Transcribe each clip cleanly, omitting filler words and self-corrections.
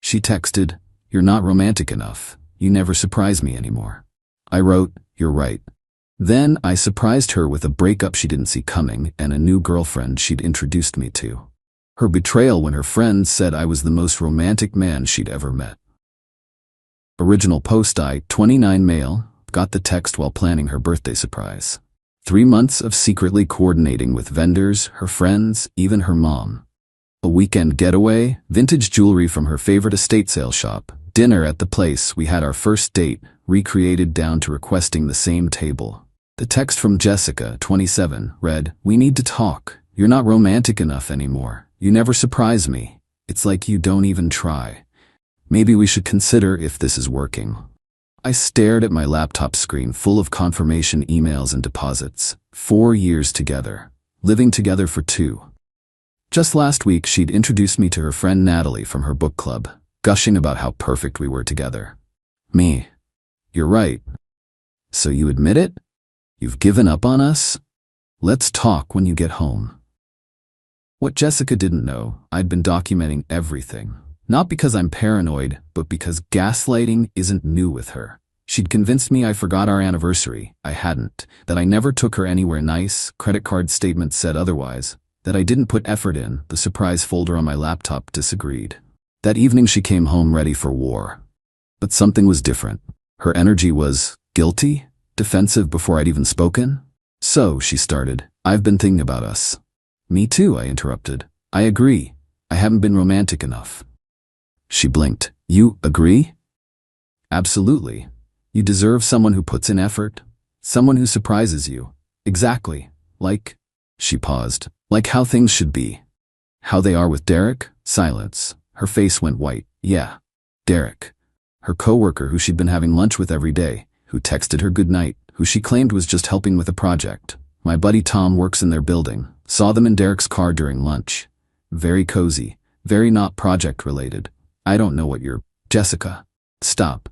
She texted, "You're not romantic enough. You never surprise me anymore." I wrote, "You're right." Then I surprised her with a breakup she didn't see coming and a new girlfriend she'd introduced me to. Her betrayal when her friends said I was the most romantic man she'd ever met. Original post: I, 29 male, got the text while planning her birthday surprise. 3 months of secretly coordinating with vendors, her friends, even her mom. A weekend getaway, vintage jewelry from her favorite estate sale shop, dinner at the place we had our first date, recreated down to requesting the same table. The text from Jessica, 27, read, "We need to talk. You're not romantic enough anymore. You never surprise me. It's like you don't even try. Maybe we should consider if this is working." I stared at my laptop screen full of confirmation emails and deposits. 4 years together. Living together for 2. Just last week she'd introduced me to her friend Natalie from her book club, gushing about how perfect we were together. Me. "You're right. So you admit it? You've given up on us? Let's talk when you get home." What Jessica didn't know, I'd been documenting everything. Not because I'm paranoid, but because gaslighting isn't new with her. She'd convinced me I forgot our anniversary. I hadn't. That I never took her anywhere nice. Credit card statements said otherwise. That I didn't put effort in. The surprise folder on my laptop disagreed. That evening she came home ready for war. But something was different. Her energy was guilty, defensive before I'd even spoken. "So," she started, "I've been thinking about us." "Me too," I interrupted. "I agree. I haven't been romantic enough." She blinked. "You agree?" "Absolutely. You deserve someone who puts in effort. Someone who surprises you. Exactly. Like..." She paused. "Like how things should be." "How they are with Derek?" Silence. Her face went white. "Yeah. Derek. Her coworker who she'd been having lunch with every day, who texted her goodnight, who she claimed was just helping with a project. My buddy Tom works in their building. Saw them in Derek's car during lunch. Very cozy. Very not project-related. I don't know what you're..." "Jessica. Stop."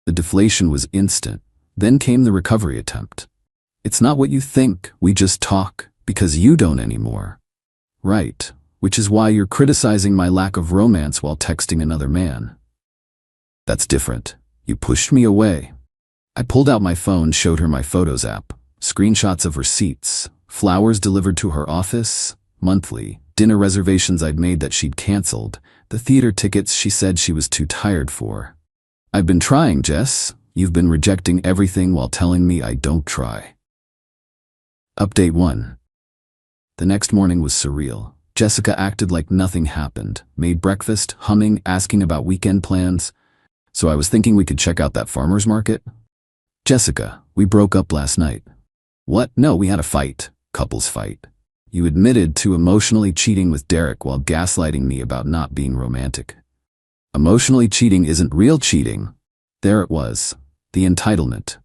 The deflation was instant. Then came the recovery attempt. "It's not what you think. We just talk. Because you don't anymore." "Right. Which is why you're criticizing my lack of romance while texting another man." "That's different. You pushed me away." I pulled out my phone, showed her my Photos app. Screenshots of receipts. Flowers delivered to her office. Monthly. Dinner reservations I'd made that she'd canceled. The theater tickets she said she was too tired for. "I've been trying, Jess. You've been rejecting everything while telling me I don't try." Update 1. The next morning was surreal. Jessica acted like nothing happened. Made breakfast, humming, asking about weekend plans. "So I was thinking we could check out that farmer's market." "Jessica, we broke up last night." "What? No, we had a fight. Couples fight. You admitted to emotionally cheating with Derek while gaslighting me about not being romantic." "Emotionally cheating isn't real cheating." There it was. The entitlement.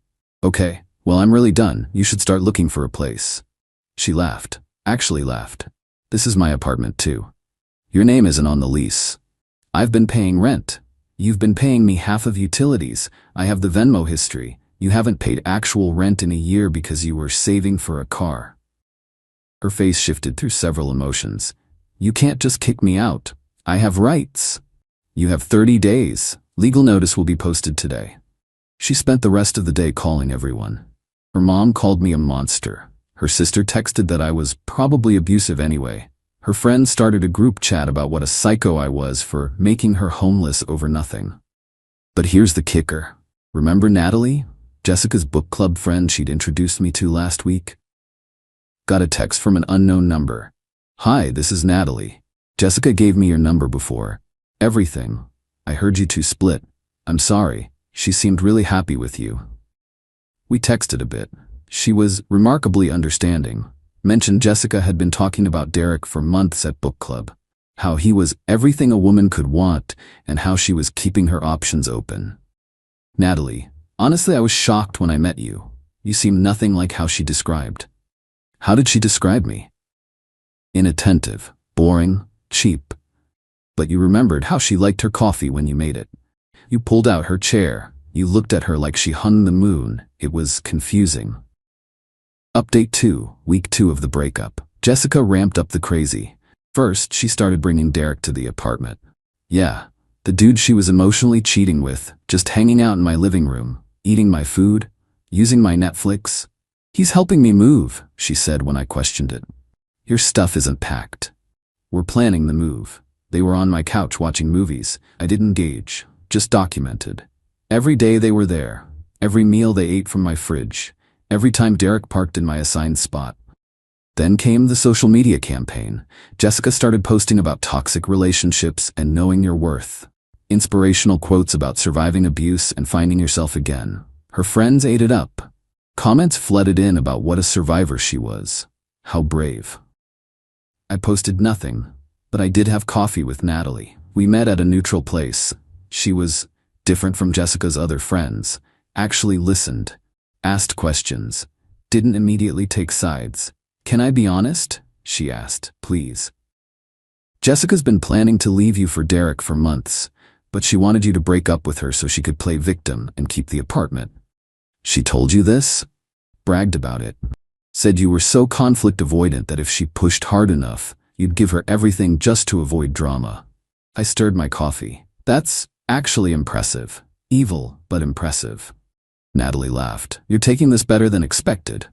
"Okay, well, I'm really done. You should start looking for a place." She laughed. Actually laughed. "This is my apartment too. Your name isn't on the lease. I've been paying rent. You've been paying me half of utilities. I have the Venmo history. You haven't paid actual rent in a year because you were saving for a car." Her face shifted through several emotions. "You can't just kick me out. I have rights." "You have 30 days. Legal notice will be posted today." She spent the rest of the day calling everyone. Her mom called me a monster. Her sister texted that I was probably abusive anyway. Her friends started a group chat about what a psycho I was for making her homeless over nothing. But here's the kicker. Remember Natalie? Jessica's book club friend she'd introduced me to last week? Got a text from an unknown number. "Hi, this is Natalie. Jessica gave me your number before. Everything. I heard you two split. I'm sorry. She seemed really happy with you." We texted a bit. She was remarkably understanding. Mentioned Jessica had been talking about Derek for months at book club. How he was everything a woman could want, and how she was keeping her options open. "Natalie, honestly I was shocked when I met you. You seem nothing like how she described." "How did she describe me?" "Inattentive, boring, cheap. But you remembered how she liked her coffee when you made it. You pulled out her chair. You looked at her like she hung the moon. It was confusing." Update 2, week 2 of the breakup. Jessica ramped up the crazy. First, she started bringing Derek to the apartment. "Yeah, The dude she was emotionally cheating with, just hanging out in my living room, eating my food, using my Netflix. He's helping me move, she said when I questioned it. Your stuff isn't packed. We're planning the move. They were on my couch watching movies. I didn't engage, just documented. Every day they were there. Every meal they ate from my fridge. Every time Derek parked in my assigned spot. Then came the social media campaign. Jessica started posting about toxic relationships and knowing your worth. Inspirational quotes about surviving abuse and finding yourself again. Her friends ate it up. Comments flooded in about what a survivor she was. How brave. I posted nothing, but I did have coffee with Natalie. We met at a neutral place. She was different from Jessica's other friends. Actually listened. Asked questions. Didn't immediately take sides. Can I be honest? She asked, please. Jessica's been planning to leave you for Derek for months, but she wanted you to break up with her so she could play victim and keep the apartment. She told you this? Bragged about it. Said you were so conflict avoidant that if she pushed hard enough, you'd give her everything just to avoid drama. I stirred my coffee. That's actually impressive. Evil, but impressive. Natalie laughed. You're taking this better than expected.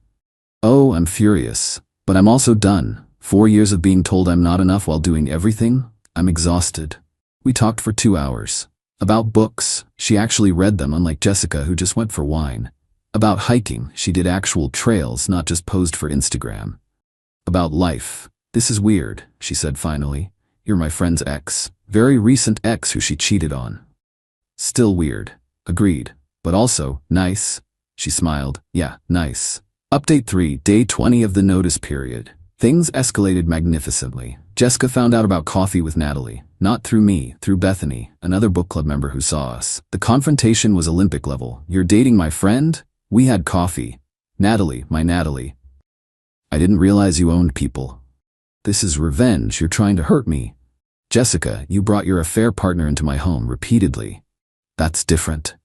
Oh, I'm furious. But I'm also done. 4 years of being told I'm not enough while doing everything. I'm exhausted. We talked for 2 hours. About books. She actually read them, unlike Jessica, who just went for wine. About hiking. She did actual trails, not just posed for Instagram. About life. This is weird, she said finally. You're my friend's ex. Very recent ex who she cheated on. Still weird. Agreed. But also, nice. She smiled. Yeah, nice. Update 3, day 20 of the notice period. Things escalated magnificently. Jessica found out about coffee with Natalie. Not through me, through Bethany, another book club member who saw us. The confrontation was Olympic level. You're dating my friend? We had coffee. Natalie, my Natalie. I didn't realize you owned people. This is revenge. You're trying to hurt me. Jessica, you brought your affair partner into my home repeatedly. That's different.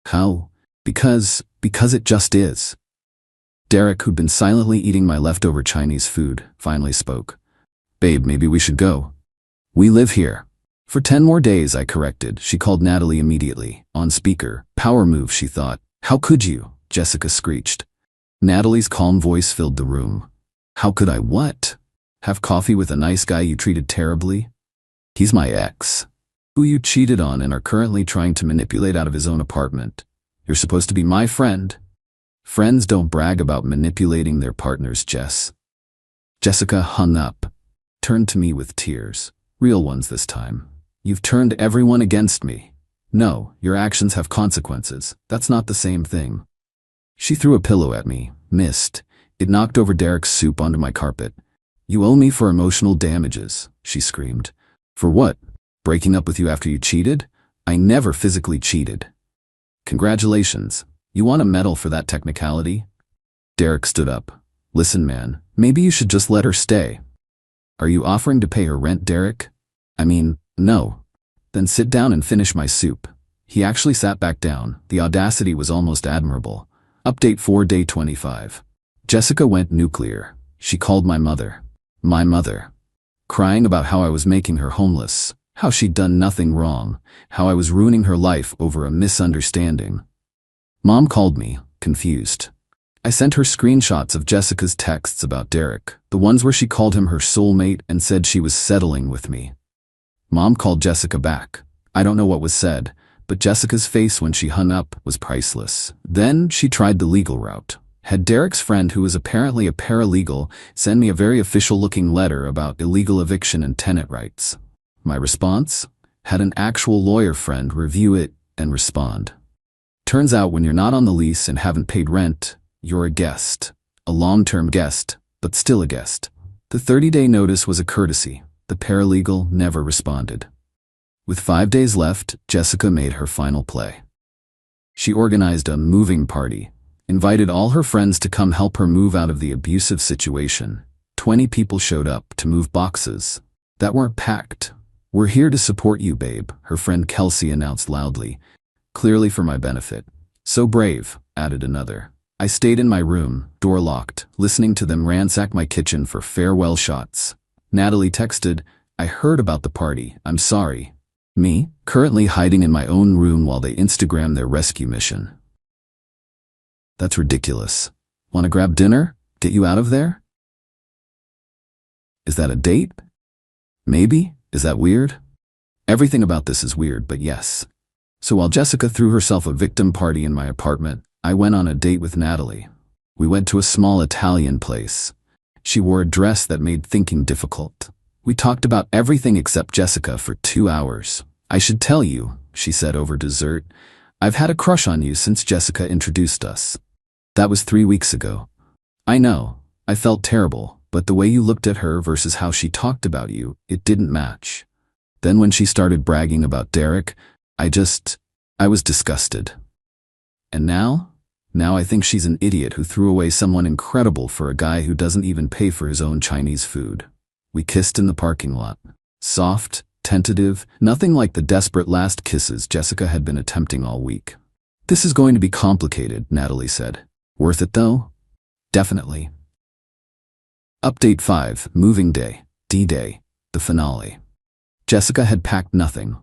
How? Because it just is. Derek, who'd been silently eating my leftover Chinese food, finally spoke. Babe, maybe we should go. We live here. For 10 more days, I corrected. She called Natalie immediately. On speaker. Power move, she thought. How could you? Jessica screeched. Natalie's calm voice filled the room. How could I what? Have coffee with a nice guy you treated terribly? He's my ex, who you cheated on and are currently trying to manipulate out of his own apartment. You're supposed to be my friend. Friends don't brag about manipulating their partners, Jess. Jessica hung up, turned to me with tears. Real ones this time. You've turned everyone against me. No, your actions have consequences. That's not the same thing. She threw a pillow at me, missed. It knocked over Derek's soup onto my carpet. You owe me for emotional damages, she screamed. For what? Breaking up with you after you cheated? I never physically cheated. Congratulations. You want a medal for that technicality? Derek stood up. Listen, man, maybe you should just let her stay. Are you offering to pay her rent, Derek? I mean, no. Then sit down and finish my soup. He actually sat back down. The audacity was almost admirable. Update 4, day 25. Jessica went nuclear. She called my mother. My mother. Crying about how I was making her homeless, how she'd done nothing wrong, how I was ruining her life over a misunderstanding. Mom called me, confused. I sent her screenshots of Jessica's texts about Derek, the ones where she called him her soulmate and said she was settling with me. Mom called Jessica back. I don't know what was said, but Jessica's face when she hung up was priceless. Then she tried the legal route. Had Derek's friend, who was apparently a paralegal, send me a very official-looking letter about illegal eviction and tenant rights. My response? Had an actual lawyer friend review it and respond. Turns out when you're not on the lease and haven't paid rent, you're a guest. A long-term guest, but still a guest. The 30-day notice was a courtesy. The paralegal never responded. With 5 days left, Jessica made her final play. She organized a moving party, invited all her friends to come help her move out of the abusive situation. 20 people showed up to move boxes that weren't packed. We're here to support you, babe, her friend Kelsey announced loudly, clearly for my benefit. So brave, added another. I stayed in my room, door locked, listening to them ransack my kitchen for farewell shots. Natalie texted, I heard about the party. I'm sorry. Me, currently hiding in my own room while they Instagram their rescue mission. That's ridiculous. Want to grab dinner? Get you out of there? Is that a date? Maybe? Is that weird? Everything about this is weird, but yes. So while Jessica threw herself a victim party in my apartment, I went on a date with Natalie. We went to a small Italian place. She wore a dress that made thinking difficult. We talked about everything except Jessica for 2 hours. I should tell you, she said over dessert, I've had a crush on you since Jessica introduced us. That was 3 weeks ago. I know, I felt terrible, but the way you looked at her versus how she talked about you, it didn't match. Then when she started bragging about Derek, I was disgusted. And now I think she's an idiot who threw away someone incredible for a guy who doesn't even pay for his own Chinese food. We kissed in the parking lot. Soft, tentative, nothing like the desperate last kisses Jessica had been attempting all week. This is going to be complicated, Natalie said. Worth it though? Definitely. Update 5, Moving Day, D-Day, the finale. Jessica had packed nothing.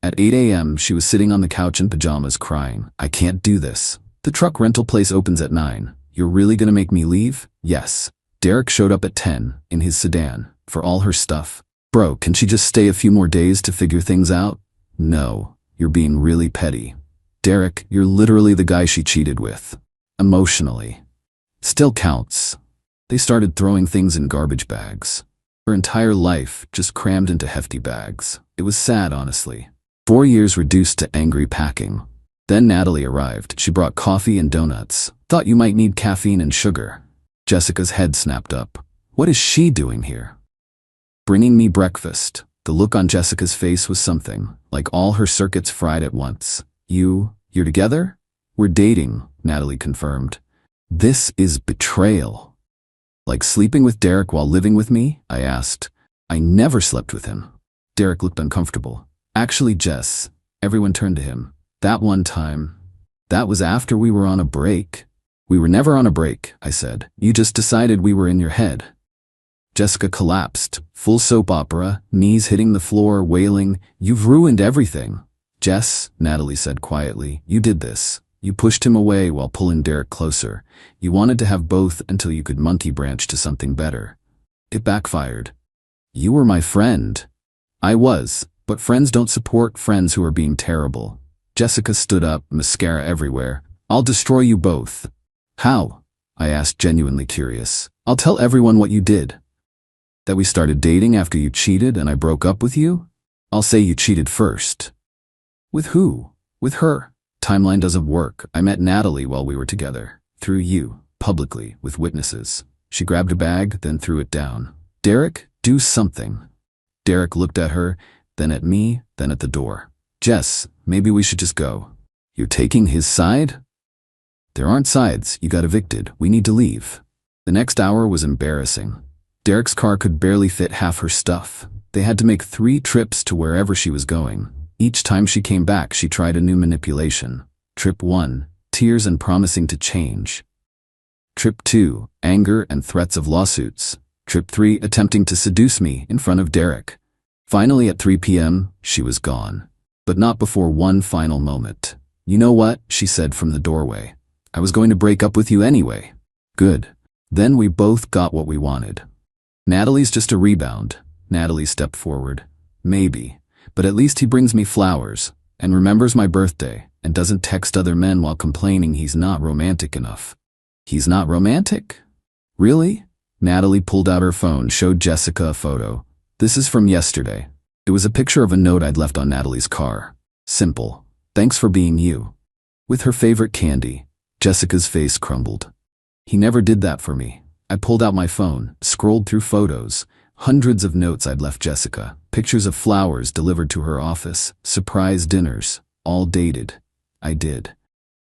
At 8 a.m., she was sitting on the couch in pajamas crying. I can't do this. The truck rental place opens at 9. You're really gonna make me leave? Yes. Derek showed up at 10, in his sedan, for all her stuff. Bro, can she just stay a few more days to figure things out? No, you're being really petty. Derek, you're literally the guy she cheated with. Emotionally. Still counts. They started throwing things in garbage bags. Her entire life just crammed into hefty bags. It was sad, honestly. 4 years reduced to angry packing. Then Natalie arrived. She brought coffee and donuts. Thought you might need caffeine and sugar. Jessica's head snapped up. What is she doing here? Bringing me breakfast. The look on Jessica's face was something, like all her circuits fried at once. You're together? We're dating, Natalie confirmed. This is betrayal. Like sleeping with Derek while living with me? I asked. I never slept with him. Derek looked uncomfortable. Actually, Jess, everyone turned to him. That one time, that was after we were on a break. We were never on a break, I said. You just decided we were in your head. Jessica collapsed, full soap opera, knees hitting the floor, wailing, You've ruined everything. Jess, Natalie said quietly, you did this. You pushed him away while pulling Derek closer. You wanted to have both until you could monkey branch to something better. It backfired. You were my friend. I was, but friends don't support friends who are being terrible. Jessica stood up, mascara everywhere. I'll destroy you both. How? I asked, genuinely curious. I'll tell everyone what you did. That we started dating after you cheated and I broke up with you? I'll say you cheated first. With who? With her. Timeline doesn't work. I met Natalie while we were together. Through you, publicly, with witnesses. She grabbed a bag, then threw it down. Derek, do something. Derek looked at her, then at me, then at the door. Jess, maybe we should just go. You're taking his side? There aren't sides. You got evicted. We need to leave. The next hour was embarrassing. Derek's car could barely fit half her stuff. They had to make 3 trips to wherever she was going. Each time she came back, she tried a new manipulation. Trip 1, tears and promising to change. Trip 2, anger and threats of lawsuits. Trip 3, attempting to seduce me in front of Derek. Finally, at 3 p.m., she was gone. But not before one final moment. You know what? She said from the doorway. I was going to break up with you anyway. Good. Then we both got what we wanted. Natalie's just a rebound. Natalie stepped forward. Maybe. But at least he brings me flowers, and remembers my birthday, and doesn't text other men while complaining he's not romantic enough. He's not romantic? Really? Natalie pulled out her phone, showed Jessica a photo. This is from yesterday. It was a picture of a note I'd left on Natalie's car. Simple. Thanks for being you. With her favorite candy. Jessica's face crumbled. He never did that for me. I pulled out my phone, scrolled through photos. Hundreds of notes I'd left Jessica. Pictures of flowers delivered to her office. Surprise dinners. All dated. I did.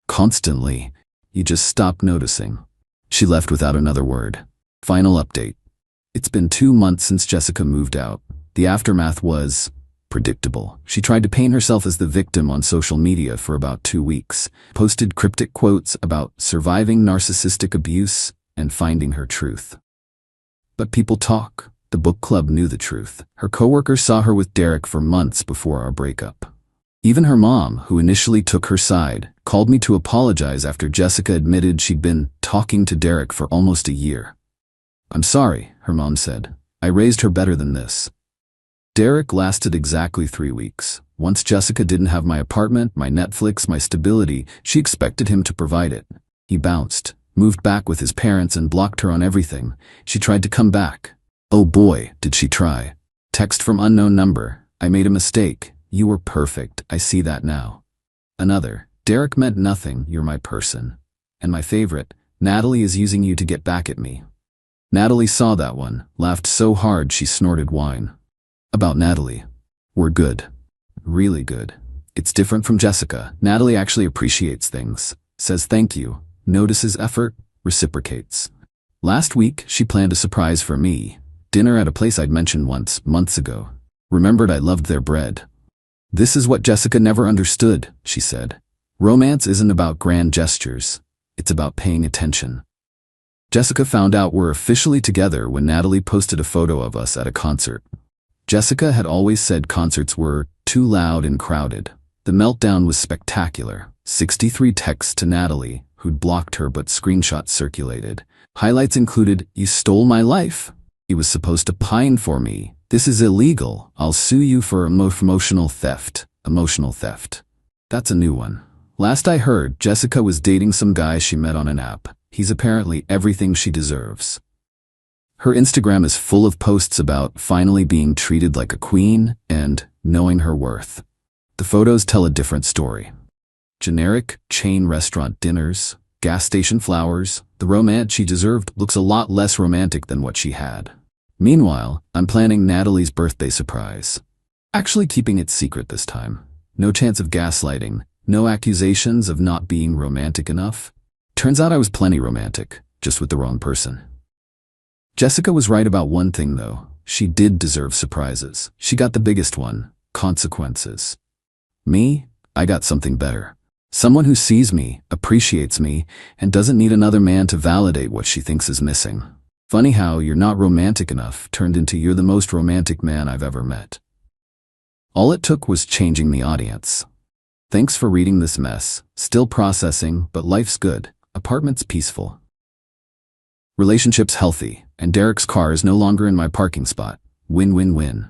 Constantly. You just stopped noticing. She left without another word. Final update. It's been 2 months since Jessica moved out. The aftermath was predictable. She tried to paint herself as the victim on social media for about 2 weeks. Posted cryptic quotes about surviving narcissistic abuse and finding her truth. But people talk. The book club knew the truth. Her coworker saw her with Derek for months before our breakup. Even her mom, who initially took her side, called me to apologize after Jessica admitted she'd been talking to Derek for almost a year. "I'm sorry," her mom said. "I raised her better than this." Derek lasted exactly 3 weeks. Once Jessica didn't have my apartment, my Netflix, my stability, she expected him to provide it. He bounced, moved back with his parents, and blocked her on everything. She tried to come back. Oh boy, did she try. Text from unknown number. "I made a mistake. You were perfect. I see that now." Another. "Derek meant nothing. You're my person." And my favorite. "Natalie is using you to get back at me." Natalie saw that one, laughed so hard she snorted wine. About Natalie. We're good. Really good. It's different from Jessica. Natalie actually appreciates things. Says thank you. Notices effort. Reciprocates. Last week, she planned a surprise for me. Dinner at a place I'd mentioned once, months ago. Remembered I loved their bread. "This is what Jessica never understood," she said. "Romance isn't about grand gestures. It's about paying attention." Jessica found out we're officially together when Natalie posted a photo of us at a concert. Jessica had always said concerts were too loud and crowded. The meltdown was spectacular. 63 texts to Natalie, who'd blocked her but screenshots circulated. Highlights included, "You stole my life. He was supposed to pine for me. This is illegal. I'll sue you for emotional theft." Emotional theft. That's a new one. Last I heard, Jessica was dating some guy she met on an app. He's apparently everything she deserves. Her Instagram is full of posts about finally being treated like a queen and knowing her worth. The photos tell a different story. Generic, chain restaurant dinners, gas station flowers. The romance she deserved looks a lot less romantic than what she had. Meanwhile, I'm planning Natalie's birthday surprise. Actually keeping it secret this time. No chance of gaslighting, no accusations of not being romantic enough. Turns out I was plenty romantic, just with the wrong person. Jessica was right about one thing though. She did deserve surprises. She got the biggest one, consequences. Me? I got something better. Someone who sees me, appreciates me, and doesn't need another man to validate what she thinks is missing. Funny how "you're not romantic enough" turned into "you're the most romantic man I've ever met." All it took was changing the audience. Thanks for reading this mess. Still processing, but life's good. Apartment's peaceful. Relationship's healthy, and Derek's car is no longer in my parking spot. Win-win-win.